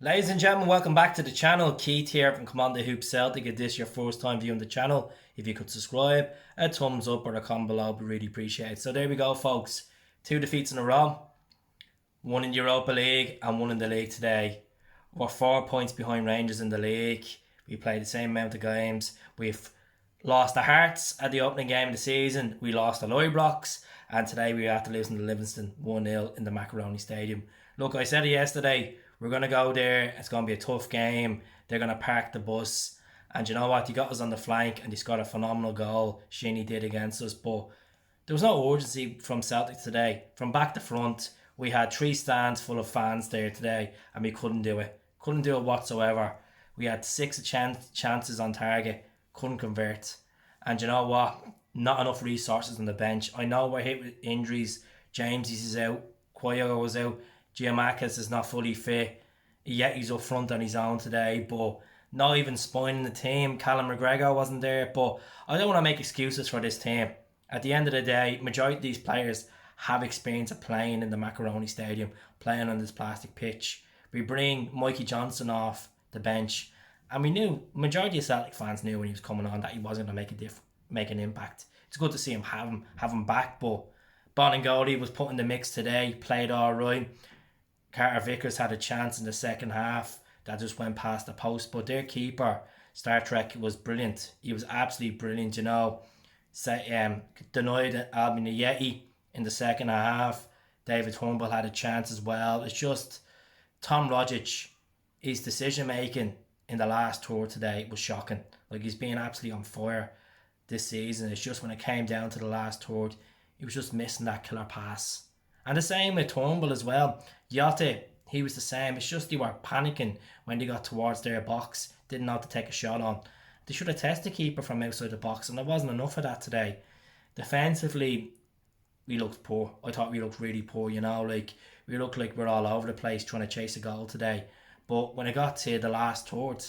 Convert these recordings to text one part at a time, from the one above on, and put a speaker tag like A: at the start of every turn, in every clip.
A: Ladies and gentlemen, welcome back to the channel. Keith here from Commander Hoop Celtic. If this is your first time viewing the channel, if you could subscribe, a thumbs up or a comment below would be really appreciated. So there we go, folks. 2 defeats in a row. One in Europa League and one in the league today. We're 4 points behind Rangers in the league. We played the same amount of games. We've lost the Hearts at the opening game of the season. We lost the Ibrox. And today we have to lose to Livingston 1-0 in the Macaroni Stadium. Look, I said it yesterday. We're going to go there. It's going to be a tough game. They're going to park the bus. And you know what? He got us on the flank and he scored a phenomenal goal. Shinnie did against us. But there was no urgency from Celtic today. From back to front, we had 3 stands full of fans there today and we couldn't do it. Couldn't do it whatsoever. We had 6 chances on target. Couldn't convert. And you know what? Not enough resources on the bench. I know we're hit with injuries. James is out. Quayo was out. Giamakis is not fully fit, yet he's up front on his own today, but not even spine in the team. Callum McGregor wasn't there, but I don't want to make excuses for this team. At the end of the day, majority of these players have experience of playing in the Macaroni Stadium, playing on this plastic pitch. We bring Mikey Johnson off the bench, and we knew, majority of Celtic fans knew when he was coming on that he wasn't going to make an impact. It's good to see him have him back, but Boningoli was put in the mix today, played all right. Carter Vickers had a chance in the second half that just went past the post, but their keeper, Star Trek, was brilliant. He was absolutely brilliant, you know. Denied Alvin Yeti in the second half. David Turnbull had a chance as well. It's just Tom Rogic, his decision making in the last tour today was shocking. Like, he's been absolutely on fire this season. It's just when it came down to the last tour, he was just missing that killer pass. And the same with Turnbull as well. Yote, he was the same. It's just they were panicking when they got towards their box. Didn't know to take a shot on. They should have tested the keeper from outside the box, and there wasn't enough of that today. Defensively, we looked poor. I thought we looked really poor, you know. Like, we looked like we're all over the place trying to chase a goal today. But when it got to the last third,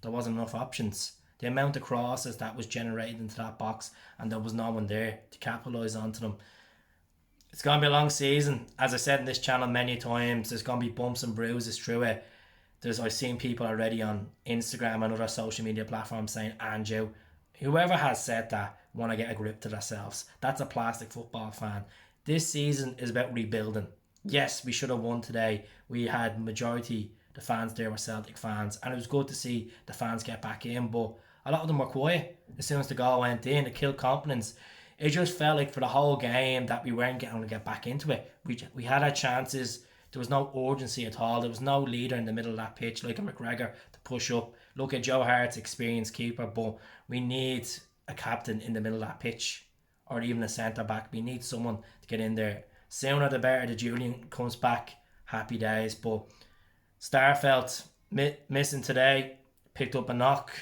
A: there wasn't enough options. The amount of crosses that was generated into that box, and there was no one there to capitalise onto them. It's going to be a long season. As I said in this channel many times, there's going to be bumps and bruises through it. I've seen people already on Instagram and other social media platforms saying, Andrew, whoever has said that, want to get a grip to themselves. That's a plastic football fan. This season is about rebuilding. Yes, we should have won today. We had majority, the fans there were Celtic fans, and it was good to see the fans get back in, but a lot of them were quiet as soon as the goal went in. It killed confidence. It just felt like for the whole game that we weren't going to get back into it. We had our chances. There was no urgency at all. There was no leader in the middle of that pitch like a McGregor to push up. Look at Joe Hart's experienced keeper, but we need a captain in the middle of that pitch, or even a centre back. We need someone to get in there. Sooner the better. The Julian comes back. Happy days. But Starfelt missing today. Picked up a knock.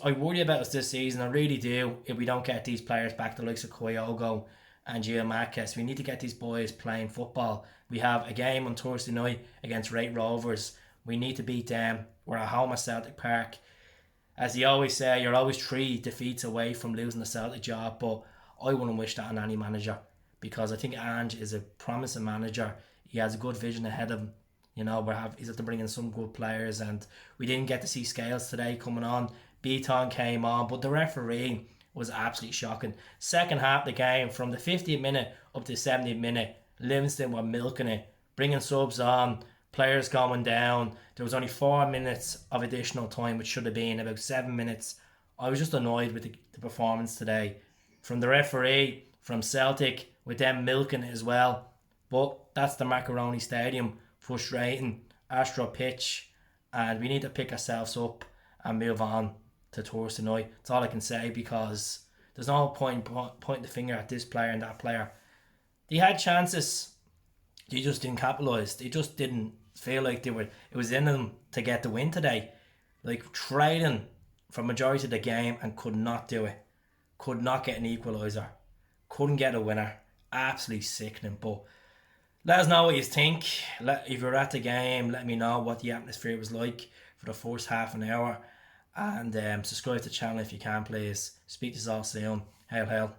A: I worry about us this season. I really do. If we don't get these players back, the likes of Kyogo and Giamakis, we need to get these boys playing football. We have a game on Thursday night against Rate Rovers. We need to beat them. We're at home at Celtic Park. As you always say, you're always 3 defeats away from losing the Celtic job, but I wouldn't wish that on any manager, because I think Ange is a promising manager. He has a good vision ahead of him. You know, he's had to bring in some good players, and we didn't get to see Scales today coming on. Beaton came on, but the referee was absolutely shocking. Second half of the game, from the 50th minute up to the 70th minute, Livingston were milking it, bringing subs on, players going down. There was only 4 minutes of additional time, which should have been about 7 minutes. I was just annoyed with the performance today. From the referee, from Celtic, with them milking it as well. But that's the Macaroni Stadium, frustrating, Astro pitch, and we need to pick ourselves up and move on to Thursday night. That's all I can say, because there's no point pointing the finger at this player and that player. They had chances, they just didn't capitalise. They just didn't feel like it was in them to get the win today. Like, trading for majority of the game and could not do it. Could not get an equaliser. Couldn't get a winner. Absolutely sickening. But let us know what you think. If you're at the game, let me know what the atmosphere was like for the first half an hour. And subscribe to the channel if you can, please. Speak to us all soon. Hail, hail.